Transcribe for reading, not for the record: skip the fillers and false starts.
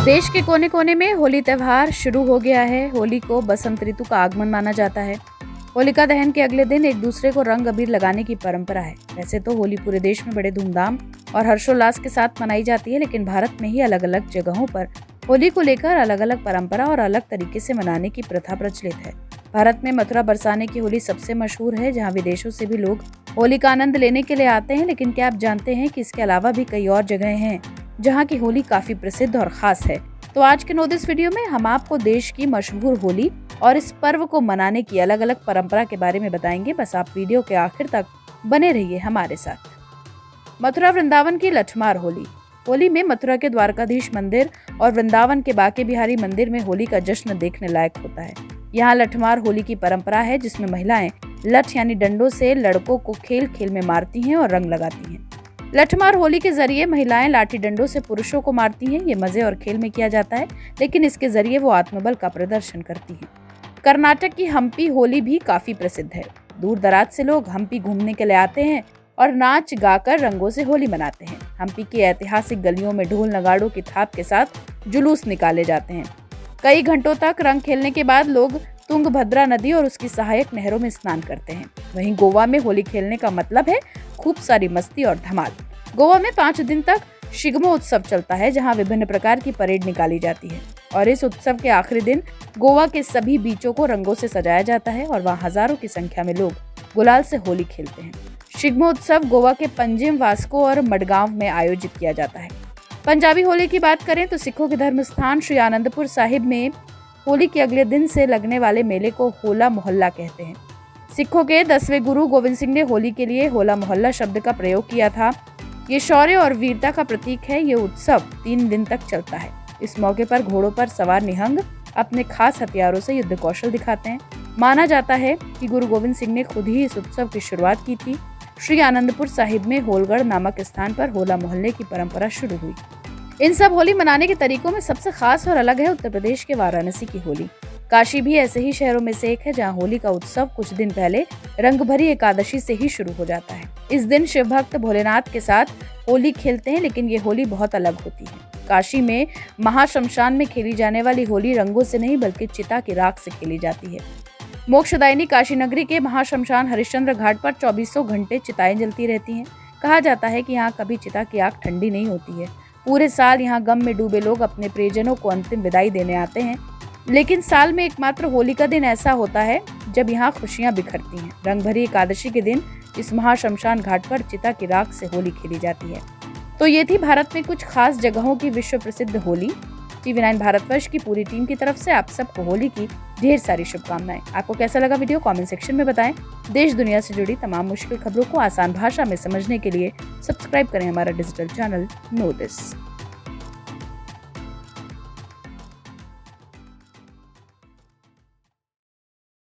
देश के कोने कोने में होली त्योहार शुरू हो गया है। होली को बसंत ऋतु का आगमन माना जाता है। होलिका दहन के अगले दिन एक दूसरे को रंग अबीर लगाने की परंपरा है। वैसे तो होली पूरे देश में बड़े धूमधाम और हर्षोल्लास के साथ मनाई जाती है, लेकिन भारत में ही अलग अलग जगहों पर होली को लेकर अलग अलग परंपरा और अलग तरीके से मनाने की प्रथा प्रचलित है। भारत में मथुरा बरसाने की होली सबसे मशहूर है, जहाँ विदेशों से भी लोग होली का आनंद लेने के लिए आते हैं। लेकिन क्या आप जानते हैं कि इसके अलावा भी कई और जगह हैं जहाँ की होली काफी प्रसिद्ध और खास है। तो आज के नोटिस वीडियो में हम आपको देश की मशहूर होली और इस पर्व को मनाने की अलग अलग परंपरा के बारे में बताएंगे। बस आप वीडियो के आखिर तक बने रहिए हमारे साथ। मथुरा वृंदावन की लठमार होली। होली में मथुरा के द्वारकाधीश मंदिर और वृंदावन के बांके बिहारी मंदिर में होली का जश्न देखने लायक होता है। यहाँ लठमार होली की परंपरा है, जिसमें महिलाएं लठ यानी डंडों से लड़कों को खेल खेल में मारती हैं और रंग लगाती हैं। लठमार होली के जरिए महिलाएं लाठी डंडों से पुरुषों को मारती हैं। ये मजे और खेल में किया जाता है, लेकिन इसके जरिए वो आत्मबल का प्रदर्शन करती हैं। कर्नाटक की हम्पी होली भी काफी प्रसिद्ध है। दूर दराज से लोग हम्पी घूमने के लिए आते हैं और नाच गाकर रंगों से होली मनाते हैं। हम्पी की ऐतिहासिक गलियों में ढोल नगाड़ों की थाप के साथ जुलूस निकाले जाते हैं। कई घंटों तक रंग खेलने के बाद लोग तुंगभद्रा नदी और उसकी सहायक नहरों में स्नान करते हैं। वहीं गोवा में होली खेलने का मतलब है खूब सारी मस्ती और धमाल। गोवा में 5 दिन तक शिगमो उत्सव चलता है, जहां विभिन्न प्रकार की परेड निकाली जाती है और इस उत्सव के आखिरी दिन गोवा के सभी बीचों को रंगों से सजाया जाता है और वहां हजारों की संख्या में लोग गुलाल से होली खेलते हैं। शिगमो उत्सव गोवा के पंजिम, वास्को और मडगांव में आयोजित किया जाता है। पंजाबी होली की बात करें तो सिखों के धर्म स्थान श्री आनंदपुर साहिब में होली के अगले दिन से लगने वाले मेले को होला मोहल्ला कहते हैं। सिखों के 10वें गुरु गोविंद सिंह ने होली के लिए होला मोहल्ला शब्द का प्रयोग किया था। ये शौर्य और वीरता का प्रतीक है। ये उत्सव 3 दिन तक चलता है। इस मौके पर घोड़ों पर सवार निहंग अपने खास हथियारों से युद्ध कौशल दिखाते हैं। माना जाता है कि गुरु गोविंद सिंह ने खुद ही इस उत्सव की शुरुआत की थी। श्री आनंदपुर साहिब में होलगढ़ नामक स्थान पर होला मोहल्ले की परंपरा शुरू हुई। इन सब होली मनाने के तरीकों में सबसे खास और अलग है उत्तर प्रदेश के वाराणसी की होली। काशी भी ऐसे ही शहरों में से एक है, जहां होली का उत्सव कुछ दिन पहले रंगभरी एकादशी से ही शुरू हो जाता है। इस दिन शिव भक्त भोलेनाथ के साथ होली खेलते हैं, लेकिन ये होली बहुत अलग होती है। काशी में महाशमशान में खेली जाने वाली होली रंगों से नहीं बल्कि चिता की राख से खेली जाती है। मोक्षदायिनी काशी नगरी के महाशमशान हरिश्चंद्र घाट पर 2400 घंटे चिताएं जलती रहती हैं। कहा जाता है कि यहाँ कभी चिता की आग ठंडी नहीं होती है। पूरे साल यहाँ गम में डूबे लोग अपने प्रियजनों को अंतिम विदाई देने आते हैं, लेकिन साल में एकमात्र होली का दिन ऐसा होता है जब यहाँ खुशियां बिखरती हैं। रंगभरी एकादशी के दिन इस महाशमशान घाट पर चिता की राख से होली खेली जाती है। तो ये थी भारत में कुछ खास जगहों की विश्व प्रसिद्ध होली। TV9 भारतवर्ष की पूरी टीम की तरफ से आप सबको होली की ढेर सारी शुभकामनाएं। आपको कैसा लगा वीडियो कमेंट सेक्शन में बताएं। देश दुनिया से जुड़ी तमाम मुश्किल खबरों को आसान भाषा में समझने के लिए सब्सक्राइब करें हमारा डिजिटल चैनल नोटिस।